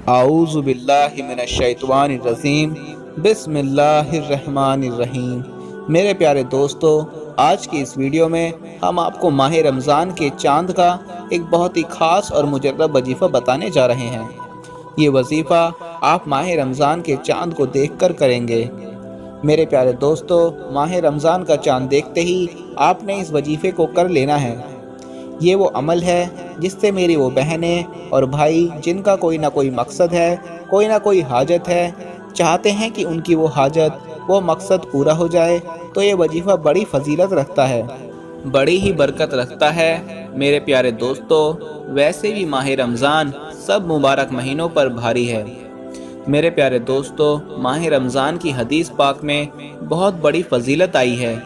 اعوذ باللہ من الشیطان الرجیم بسم اللہ الرحمن الرحیم۔ میرے پیارے دوستو، آج کی اس ویڈیو میں ہم آپ کو ماہ رمضان کے چاند کا ایک بہت ہی خاص اور مجرب وظیفہ بتانے جا رہے ہیں۔ یہ وظیفہ آپ ماہ رمضان کے چاند کو دیکھ کر کریں گے۔ میرے پیارے دوستو، ماہ رمضان کا چاند دیکھتے ہی آپ نے اس وظیفے کو کر لینا ہے۔ یہ وہ عمل ہے جس سے میری وہ بہنیں اور بھائی جن کا کوئی نہ کوئی مقصد ہے، کوئی نہ کوئی حاجت ہے، چاہتے ہیں کہ ان کی وہ حاجت، وہ مقصد پورا ہو جائے، تو یہ وظیفہ بڑی فضیلت رکھتا ہے، بڑی ہی برکت رکھتا ہے۔ میرے پیارے دوستو، ویسے بھی ماہ رمضان سب مبارک مہینوں پر بھاری ہے۔ میرے پیارے دوستو، ماہ رمضان کی حدیث پاک میں بہت بڑی فضیلت آئی ہے،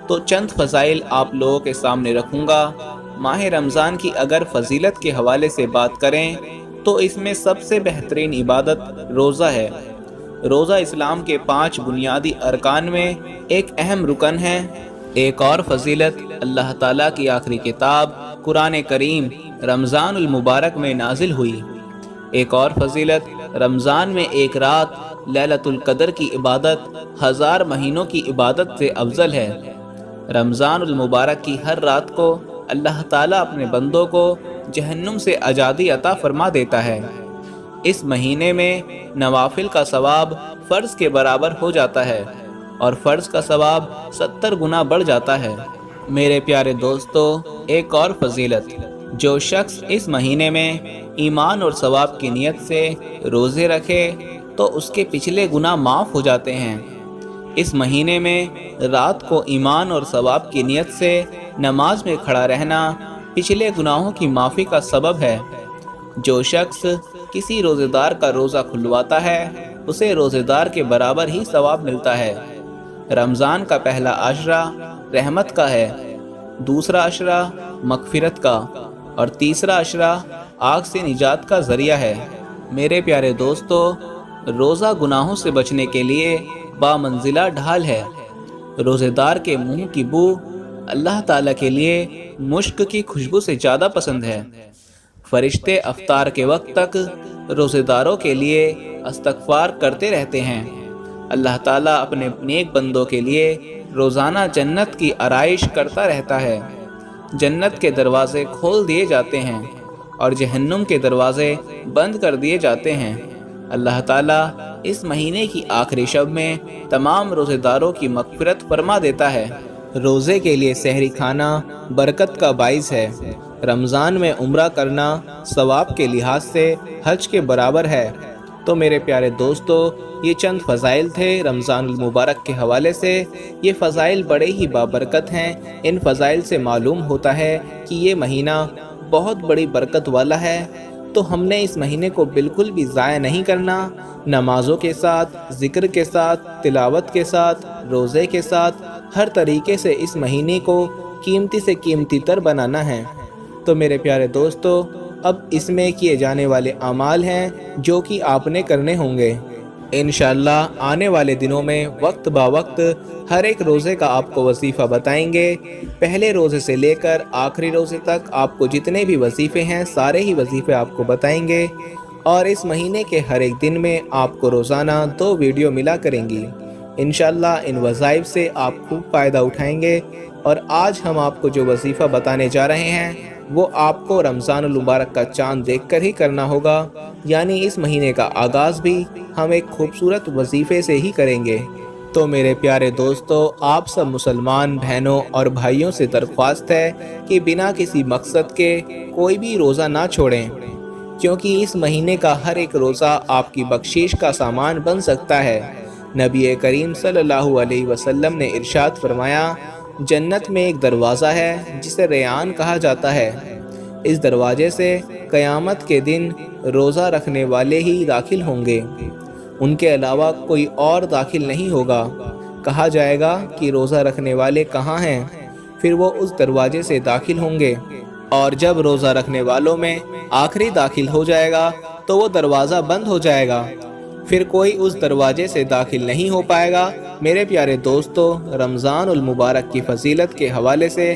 تو چند فضائل آپ لوگوں کے سامنے رکھوں گا۔ ماہ رمضان کی اگر فضیلت کے حوالے سے بات کریں تو اس میں سب سے بہترین عبادت روزہ ہے۔ روزہ اسلام کے 5 بنیادی ارکان میں ایک اہم رکن ہے۔ ایک اور فضیلت، اللہ تعالیٰ کی آخری کتاب قرآن کریم رمضان المبارک میں نازل ہوئی۔ ایک اور فضیلت، رمضان میں ایک رات لیلۃ القدر کی عبادت 1000 مہینوں کی عبادت سے افضل ہے۔ رمضان المبارک کی ہر رات کو اللہ تعالیٰ اپنے بندوں کو جہنم سے آزادی عطا فرما دیتا ہے۔ اس مہینے میں نوافل کا ثواب فرض کے برابر ہو جاتا ہے اور فرض کا ثواب 70 گنا بڑھ جاتا ہے۔ میرے پیارے دوستو، ایک اور فضیلت، جو شخص اس مہینے میں ایمان اور ثواب کی نیت سے روزے رکھے تو اس کے پچھلے گناہ معاف ہو جاتے ہیں۔ اس مہینے میں رات کو ایمان اور ثواب کی نیت سے نماز میں کھڑا رہنا پچھلے گناہوں کی معافی کا سبب ہے۔ جو شخص کسی روزے دار کا روزہ کھلواتا ہے اسے روزے دار کے برابر ہی ثواب ملتا ہے۔ رمضان کا پہلا عشرہ رحمت کا ہے، دوسرا عشرہ مغفرت کا اور تیسرا عشرہ آگ سے نجات کا ذریعہ ہے۔ میرے پیارے دوستو، روزہ گناہوں سے بچنے کے لیے بامنزلہ ڈھال ہے۔ روزے دار کے منہ کی بو اللہ تعالیٰ کے لیے مشک کی خوشبو سے زیادہ پسند ہے۔ فرشتے افطار کے وقت تک روزے داروں کے لیے استغفار کرتے رہتے ہیں۔ اللہ تعالیٰ اپنے نیک بندوں کے لیے روزانہ جنت کی آرائش کرتا رہتا ہے۔ جنت کے دروازے کھول دیے جاتے ہیں اور جہنم کے دروازے بند کر دیے جاتے ہیں۔ اللہ تعالیٰ اس مہینے کی آخری شب میں تمام روزے داروں کی مغفرت فرما دیتا ہے۔ روزے کے لیے سحری کھانا برکت کا باعث ہے۔ رمضان میں عمرہ کرنا ثواب کے لحاظ سے حج کے برابر ہے۔ تو میرے پیارے دوستو، یہ چند فضائل تھے رمضان المبارک کے حوالے سے۔ یہ فضائل بڑے ہی بابرکت ہیں۔ ان فضائل سے معلوم ہوتا ہے کہ یہ مہینہ بہت بڑی برکت والا ہے، تو ہم نے اس مہینے کو بالکل بھی ضائع نہیں کرنا۔ نمازوں کے ساتھ، ذکر کے ساتھ، تلاوت کے ساتھ، روزے کے ساتھ، ہر طریقے سے اس مہینے کو قیمتی سے قیمتی تر بنانا ہے۔ تو میرے پیارے دوستو، اب اس میں کیے جانے والے اعمال ہیں جو کہ آپ نے کرنے ہوں گے۔ انشاءاللہ آنے والے دنوں میں وقت با وقت ہر ایک روزے کا آپ کو وظیفہ بتائیں گے۔ پہلے روزے سے لے کر آخری روزے تک آپ کو جتنے بھی وظیفے ہیں سارے ہی وظیفے آپ کو بتائیں گے، اور اس مہینے کے ہر ایک دن میں آپ کو روزانہ 2 ویڈیو ملا کریں گی۔ انشاءاللہ ان وظائف سے آپ خوب فائدہ اٹھائیں گے، اور آج ہم آپ کو جو وظیفہ بتانے جا رہے ہیں وہ آپ کو رمضان المبارک کا چاند دیکھ کر ہی کرنا ہوگا، یعنی اس مہینے کا آغاز بھی ہم ایک خوبصورت وظیفے سے ہی کریں گے۔ تو میرے پیارے دوستو، آپ سب مسلمان بہنوں اور بھائیوں سے درخواست ہے کہ بنا کسی مقصد کے کوئی بھی روزہ نہ چھوڑیں، کیونکہ اس مہینے کا ہر ایک روزہ آپ کی بخشش کا سامان بن سکتا ہے۔ نبی کریم صلی اللہ علیہ وسلم نے ارشاد فرمایا، جنت میں ایک دروازہ ہے جسے ریان کہا جاتا ہے۔ اس دروازے سے قیامت کے دن روزہ رکھنے والے ہی داخل ہوں گے، ان کے علاوہ کوئی اور داخل نہیں ہوگا۔ کہا جائے گا کہ روزہ رکھنے والے کہاں ہیں؟ پھر وہ اس دروازے سے داخل ہوں گے، اور جب روزہ رکھنے والوں میں آخری داخل ہو جائے گا تو وہ دروازہ بند ہو جائے گا، پھر کوئی اس دروازے سے داخل نہیں ہو پائے گا۔ میرے پیارے دوستو، رمضان المبارک کی فضیلت کے حوالے سے